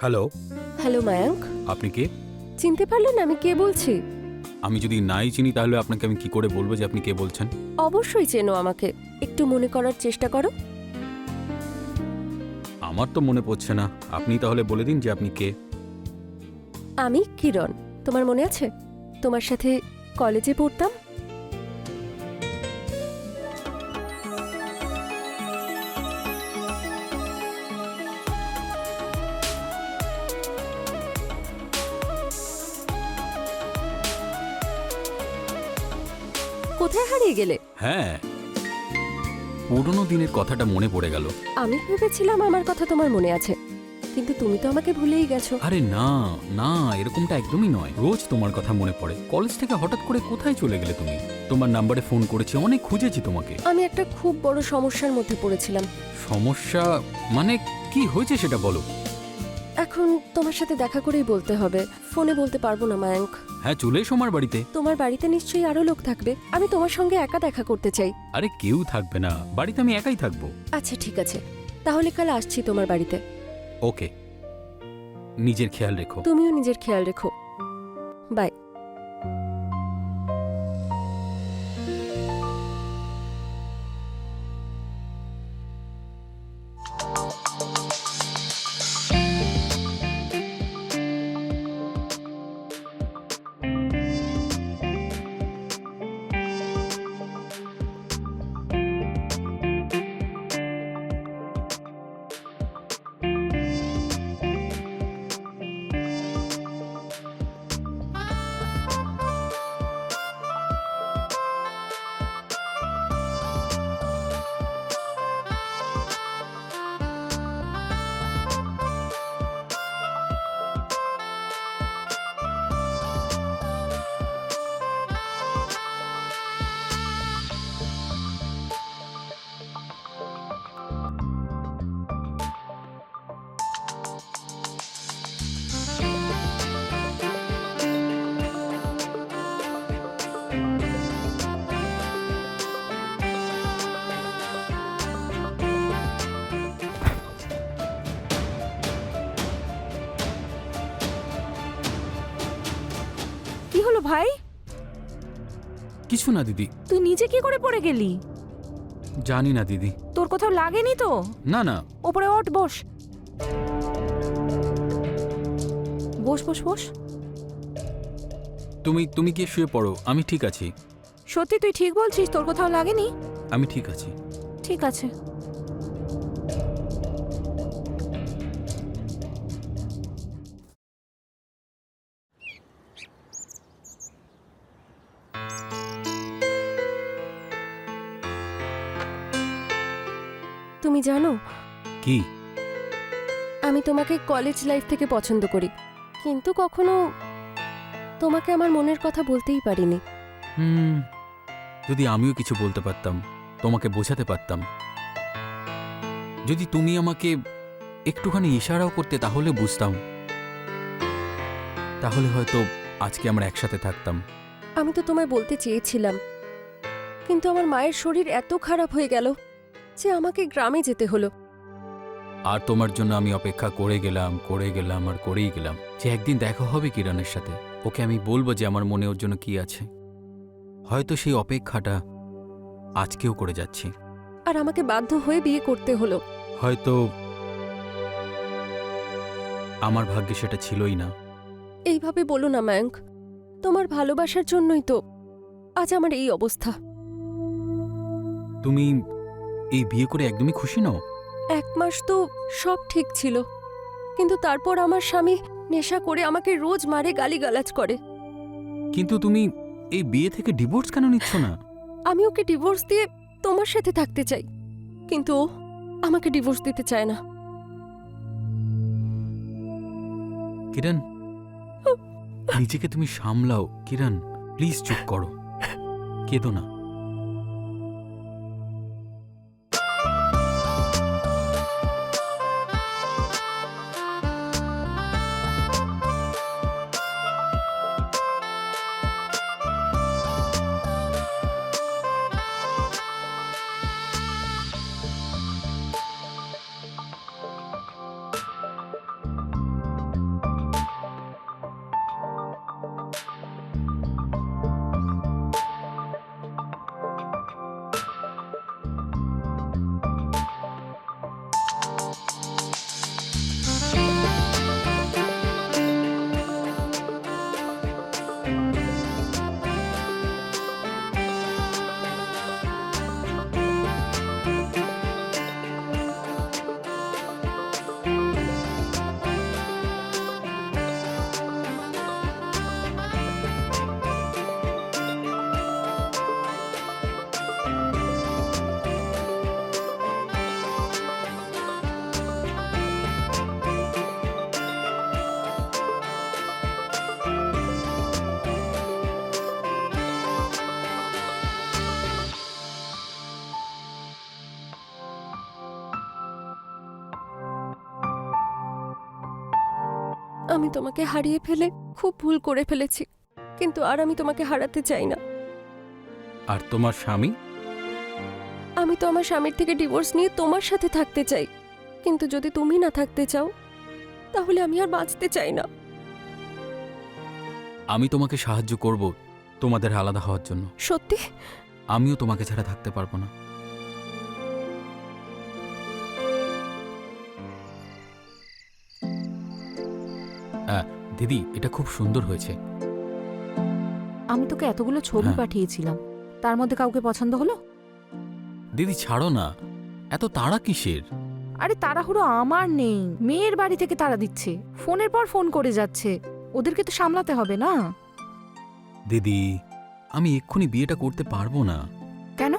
Hello. Hello Mayank, আপনি কে? চিনতে পারলেন আমি কে বলছি? আমি যদি নাই চিনি তাহলে আপনাকে আমি কি করে বলবো যে আপনি কে বলছেন? অবশ্যই চেনো আমাকে, একটু মনে করার চেষ্টা করো। আমার তো মনে পড়ছে না। আপনি তাহলে বলে দিন যে আপনি কে। আমি কিরণ, তোমার মনে আছে? তোমার সাথে কলেজে পড়তাম। কোথায় হারিয়ে গেলে? হ্যাঁ, পুরনো দিনের কথাটা মনে পড়ে গেল। আমি ভেবেছিলাম আমার কথা তোমার মনে আছে, কিন্তু তুমি তো আমাকে ভুলেই গেছো। আরে না না, এরকমটা একদমই নয়। রোজ তোমার কথা মনে পড়ে। কলেজ থেকে হঠাৎ করে কোথায় চলে গেলে তুমি? তোমার নাম্বারে ফোন করেছি, অনেক খুঁজেছি তোমাকে। আমি একটা খুব বড় সমস্যার মধ্যে পড়েছিলাম। সমস্যা মানে কি হয়েছে সেটা বলো। এখন তোমার সাথে দেখা করেই বলতে হবে, ফোনে বলতে পারবো না মায়াঙ্ক। হ্যাঁ, চলে এসো আমার বাড়িতে। তোমার বাড়িতে নিশ্চয়ই আরো লোক থাকবে, আমি তোমার সঙ্গে একা দেখা করতে চাই। আরে কেউ থাকবে না, বাড়িতে আমি একাই থাকবো। আচ্ছা ঠিক আছে, তাহলে কাল আসছি তোমার বাড়িতে। ওকে, নিজের খেয়াল রেখো। তুমিও নিজের খেয়াল রেখো। বাই। কি হলো ভাই? কিছু না দিদি। তুই নিচে কি করে পড়ে গেলি? জানি না দিদি। তোর কোথাও লাগেনি তো? না না। ওপরে ওঠ, বস বস বস বস। তুমি গিয়ে শুয়ে পড়ো, আমি ঠিক আছি। সত্যি তুই ঠিক বলছিস? তোর কোথাও লাগেনি? আমি ঠিক আছি। ঠিক আছে। তুমি জানো, কি? আমি তোমাকে কলেজ লাইফ থেকে পছন্দ করি, কিন্তু কখনো তোমাকে আমার মনের কথা বলতেই পারিনি। যদি আমিও কিছু বলতে পারতাম, তোমাকে বোঝাতে পারতাম, যদি তুমি আমাকে একটুখানি ইশারাও করতে তাহলে বুঝতাম, তাহলে হয়তো আজকে আমরা একসাথে থাকতাম। আমি তো তোমায় বলতে চেয়েছিলাম, কিন্তু আমার মায়ের শরীর এত খারাপ হয়ে গেল যে আমাকে গ্রামে যেতে হলো। আর তোমার জন্য আমি অপেক্ষা করে গেলাম আর করেই গেলাম যে একদিন দেখা হবে কিরণের সাথে। ওকে আমি বলবো যে আমার মনে ওর জন্য কি আছে। হয়তো সেই অপেক্ষাটা আজকেও করে যাচ্ছি। আর আমাকে বাধ্য হয়ে বিয়ে করতে হলো। হয়তো আমার ভাগ্যে সেটা ছিলই না। এইভাবে বলো না মায়াঙ্ক, তোমার ভালোবাসার জন্যই তো আজ আমার এই অবস্থা। তুমি এই বিয়ে করে একদমই খুশি নও? 1 মাস তো সব ঠিক ছিল, কিন্তু তারপর আমার স্বামী নেশা করে আমাকে রোজ মারে, গালিগালাজ করে। কিন্তু তুমি এই বিয়ে থেকে ডিভোর্স কেন নিচ্ছ না? আমি ওকে ডিভোর্স দিয়ে তোমার সাথে থাকতে চাই, কিন্তু ও আমাকে ডিভোর্স দিতে চায় না। কিরণ, নিজেকে তুমি সামলাও। কিরণ, প্লিজ চুপ করো, কেঁদো না। আমি তোমাকে হারিয়ে ফেলে খুব ভুল করে ফেলেছি, কিন্তু আর আমি তোমাকে হারাতে চাই না। আর তোমার স্বামী? আমি তো আমার স্বামীর থেকে ডিভোর্স নিয়ে তোমার সাথে থাকতে চাই, কিন্তু যদি তুমি না থাকতে চাও তাহলে আমি আর বাঁচতে চাই না। আমি তোমাকে সাহায্য করব তোমাদের আলাদা হওয়ার জন্য। সত্যি? আমিও তোমাকে ছাড়া থাকতে পারবো না। দিদি, এটা খুব সুন্দর হয়েছে। আমি তোকে এতগুলো ছবি হ্যাঁ। পাঠিয়েছিলাম, তার মধ্যে কাউকে পছন্দ হলো? দিদি ছাড়ো না, এত তাড়া কিসের? আরে তাড়াহুড়ো আমার নেই, মেয়ের বাড়ি থেকে তাড়া দিচ্ছে, ফোনের পর ফোন করে যাচ্ছে, ওদেরকে তো সামলাতে হবে না? দিদি, আমি এক্ষুনি বিয়েটা করতে পারবো না। কেন?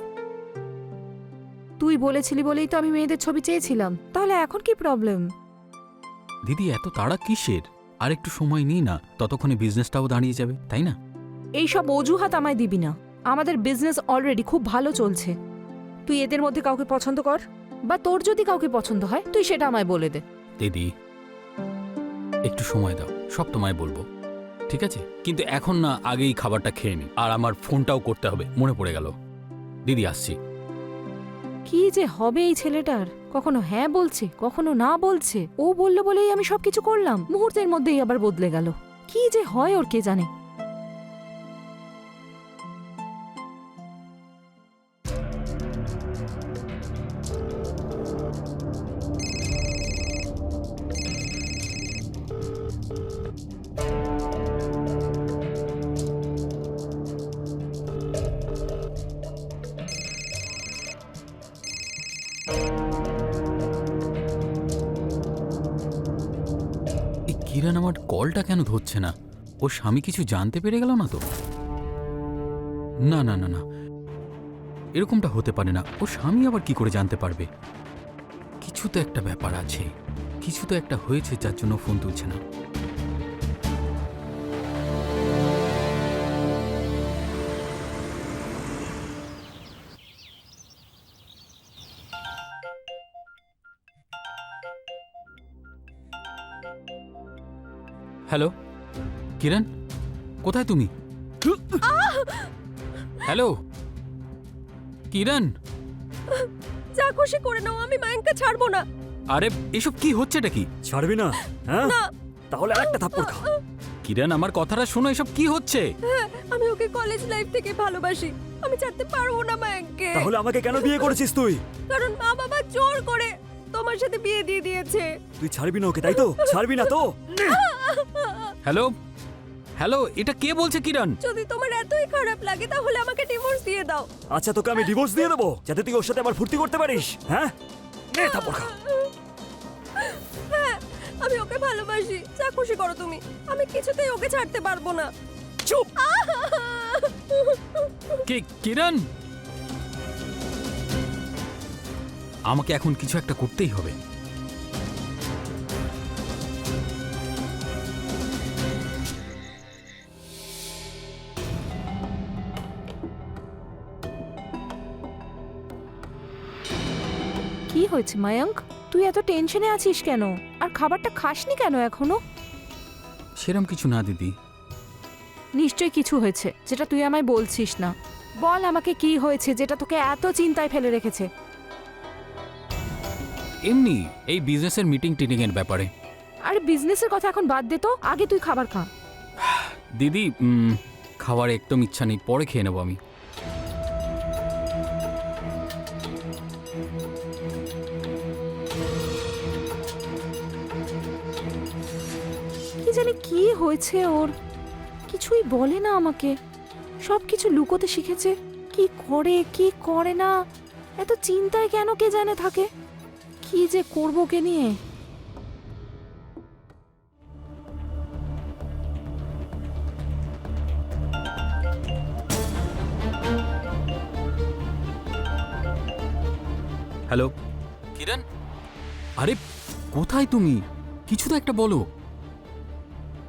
তুই বলেছিলি বলেই তো আমি মেয়েদের ছবি চেয়েছিলাম, তাহলে এখন কি প্রবলেম? দিদি, এত তাড়া কিসের? আর একটু সময় নিই না, ততক্ষণে বিজনেসটাও দাঁড়িয়ে যাবে, তাই না? এইসব অজুহাত আমায় দিবি না, আমাদের বিজনেস অলরেডি খুব ভালো চলছে। তুই এদের মধ্যে কাউকে পছন্দ কর, বা তোর যদি কাউকে পছন্দ হয় তুই সেটা আমায় বলে দে। দিদি, একটু সময় দাও, সব তোমায় বলবো, ঠিক আছে? কিন্তু এখন না, আগেই খাবারটা খেয়ে নি, আর আমার ফোনটাও করতে হবে, মনে পড়ে গেল। দিদি, আসছি। কি যে হবে এই ছেলেটার, কখনো হ্যাঁ বলছে কখনো না বলছে। ও বললো বলেই আমি সবকিছু করলাম, মুহূর্তের মধ্যেই আবার বদলে গেল। কি যে হয় ওর কে জানে। এই কিরণ আমার কলটা কেন ধরছে না? ওর স্বামী কিছু জানতে পেরে গেল না তো? না না না না, এরকমটা হতে পারে না। ওর স্বামী আবার কি করে জানতে পারবে? কিছু তো একটা ব্যাপার আছে, কিছু তো একটা হয়েছে যার জন্য ফোন তুলছে না। হ্যালো কিরণ, কোথায় তুমি? হ্যালো কিরণ, যা খুশি করে নাও, আমি মায়াঙ্ককে ছাড়বো না। আরে এসব কি হচ্ছেটা কি? ছাড়বি না? হ্যাঁ, তাহলে আরেকটা থাপ্পড় খা। কিরণ, আমার কথাটা শোনো, এসব কি হচ্ছে? হ্যাঁ, আমি ওকে কলেজ লাইফ থেকে ভালোবাসি, আমি ছাড়তে পারবো না মায়াঙ্ককে। তাহলে আমাকে কেন বিয়ে করেছিস তুই? কারণ মা বাবা জোর করে তোমার সাথে বিয়ে দিয়ে দিয়েছে। তুই ছাড়বি না ওকে, তাই তো? ছাড়বি না তো? হ্যালো হ্যালো, এটা কে বলছে কিরণ? যদি তোমার এতই খারাপ লাগে তাহলে আমাকে ডিভোর্স দিয়ে দাও। আচ্ছা, তোকে আমি ডিভোর্স দিয়ে দেবো যাতে তুই ওর সাথে আবার ফুর্তি করতে পারিস। হ্যাঁ, নে থাপ্পড় খা। হ্যাঁ, আমি ওকে ভালোবাসি, যা খুশি করো তুমি, আমি কিছুতেই ওকে ছাড়তে পারবো না। চুপ। কে কিরণ? আমাকে এখন কিছু একটা করতেই হবে। কি হয়েছে মায়াঙ্ক, তুই এত টেনশনে আছিস কেন? আর খাবারটা খাসনি কেন এখনো? সেরম কিছু না দিদি। নিশ্চয়ই কিছু হয়েছে যেটা তুই আমায় বলছিস না। বল আমাকে কি হয়েছে যেটা তোকে এত চিন্তায় ফেলে রেখেছে? এমনি এই বিজনেসের মিটিং টিটিং এর ব্যাপারে। আরে বিজনেসের কথা এখন বাদ দে তো, আগে তুই খাবার খা। দিদি, খাওয়ার একদম ইচ্ছা নেই, পরে খেয়ে নেবো আমি। কি জানি কি হয়েছে ওর, কিছুই বলে না আমাকে, সব কিছু লুকোতে শিখেছে। কি করে কি করে না, এত চিন্তায় কেন কে জানে থাকে। কি যে করবো কে নিয়ে। হ্যালো কিরণ, আরে কোথায় তুমি? কিছু তো একটা বলো।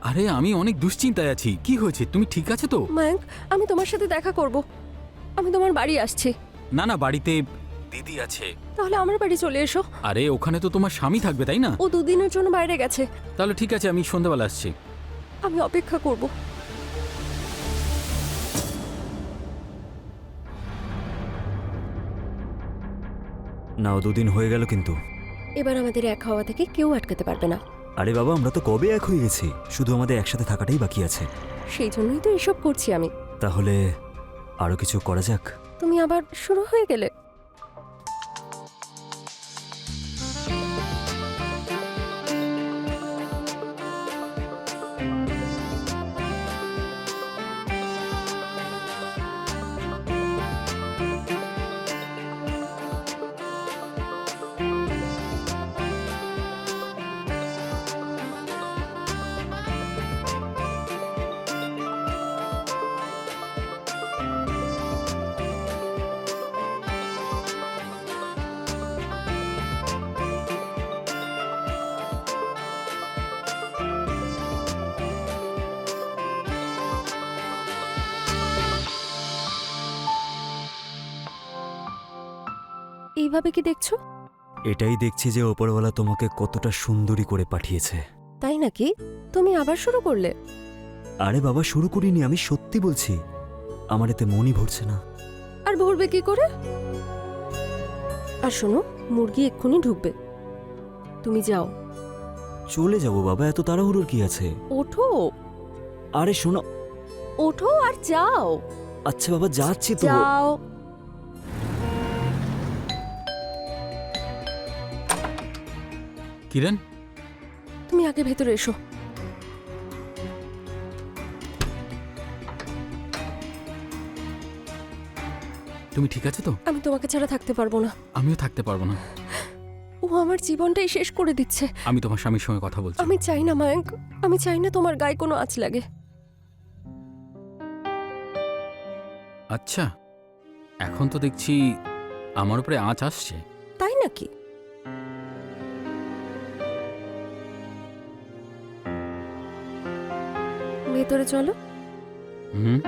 আরে আমি অনেক দুশ্চিন্তায় আছি, কি হয়েছে? তুমি ঠিক আছো তো? মায়াঙ্ক, আমি তোমার সাথে দেখা করব, আমি তোমার বাড়ি আসছি। না না, বাড়িতে দিদি আছে। তাহলে আমার বাড়ি চলে এসো। আরে ওখানে তো তোমার স্বামী থাকবে, তাই না? ও 2 দিনের জন্য বাইরে গেছে। তাহলে ঠিক আছে, আমি সন্ধ্যাবেলা আসছি। আমি অপেক্ষা করব। না, 2 দিন হয়ে গেল কিন্তু। এবার আমাদের এক হওয়া থেকে কেউ আটকাতে পারবে না। আরে বাবা, আমরা তো কবে এক হয়ে গেছি, শুধু আমাদের একসাথে থাকাটাই বাকি আছে। সেই জন্যই তো এসব করছি আমি। তাহলে আরো কিছু করা যাক। তুমি আবার শুরু হয়ে গেলে। এইভাবে কি দেখছো? এটাই দেখছি যে ওপরওয়ালা তোমাকে কতটা সুন্দরী করে পাঠিয়েছে। তাই নাকি? তুমি আবার শুরু করলে? আরে বাবা, শুরু করিনি, আমি সত্যি বলছি। আমার এতে মনই ভরছে না। আর ভরবে কি করে? আর শোনো, মুরগি এক্ষুনি ঢুকবে, তুমি যাও। চলে যাবো বাবা, এত তাড়াহুড়োর কি আছে? ওঠো, আরে শোনো। ওঠো আর যাও। আচ্ছা বাবা, যাচ্ছি তো। যাও। কিরণ, তুমি আগে ভেতরে এসো। তুমি ঠিক আছে তো? আমি তোমাকে ছাড়া থাকতে পারবো না। আমিও থাকতে পারবো না। ও আমার জীবনটাই শেষ করে দিচ্ছে। আমি তোমার স্বামীর সঙ্গে কথা বলছি। আমি চাই না মায়াঙ্ক, আমি চাই না তোমার গায়ে কোনো আঁচ লাগে। আচ্ছা, এখন তো দেখছি আমার উপরে আঁচ আসছে। তাই নাকি? ভেতরে চলো। হুম।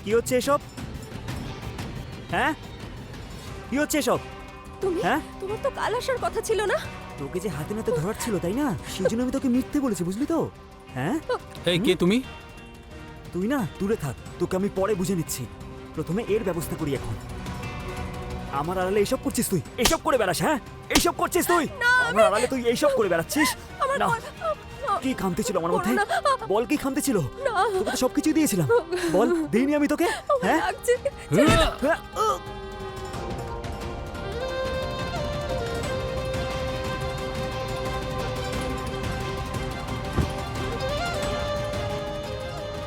কি হচ্ছে এসব? হ্যাঁ, কি হচ্ছে এসব? তুমি, হ্যাঁ, তোমার তো কাল আসার কথা ছিল না? তোকে যে হাতে নাতে ধরার ছিল, তাই না? সেই জন্য আমি তোকে মিথ্যে বলেছি, বুঝলি তো? হ্যাঁ, এই কে তুমি? তুই না দূরে থাক, তোকে আমি পরে বুঝে নিচ্ছি। প্রথমে এর ব্যবস্থা করি এখন। আমার আড়ালে এসব করছিস তুই? এসব করে বেড়াস? হ্যাঁ, এইসব করছিস তুই? আমার আড়ালে তুই এইসব করে বেড়াচ্ছিস? না, কি খামতি ছিল আমার মধ্যে? বল, কি খামতি ছিল? তোকে তো সবকিছুই দিয়েছিলাম। বল, দিইনি আমি তোকে? হ্যাঁ, লাগছে। হ্যাঁ,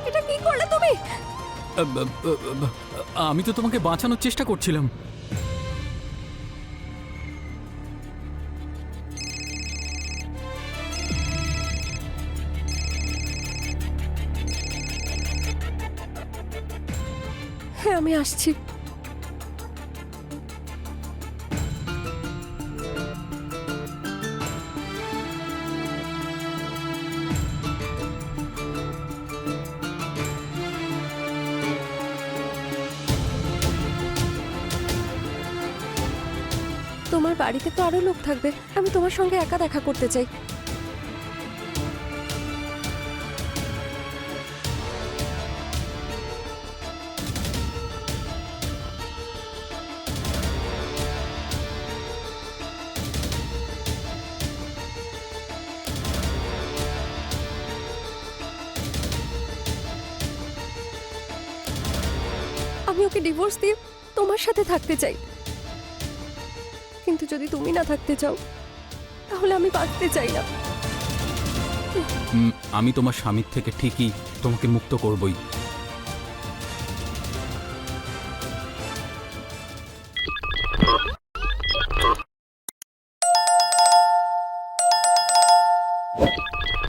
এটা কি করলে তুমি? আমি তো তোমাকে বাঁচানোর চেষ্টা করছিলাম। আমি আসছি। তোমার বাড়িতে তো আরো লোক থাকবে, আমি তোমার সঙ্গে একা দেখা করতে চাই। আমি ওকে ডিভোর্স দিয়ে তোমার সাথে থাকতে চাই, কিন্তু যদি তুমি না থাকতে চাও তাহলে আমি বাঁচতে চাই না। আমি তোমার স্বামীর থেকে ঠিকই তোমাকে মুক্ত করবই।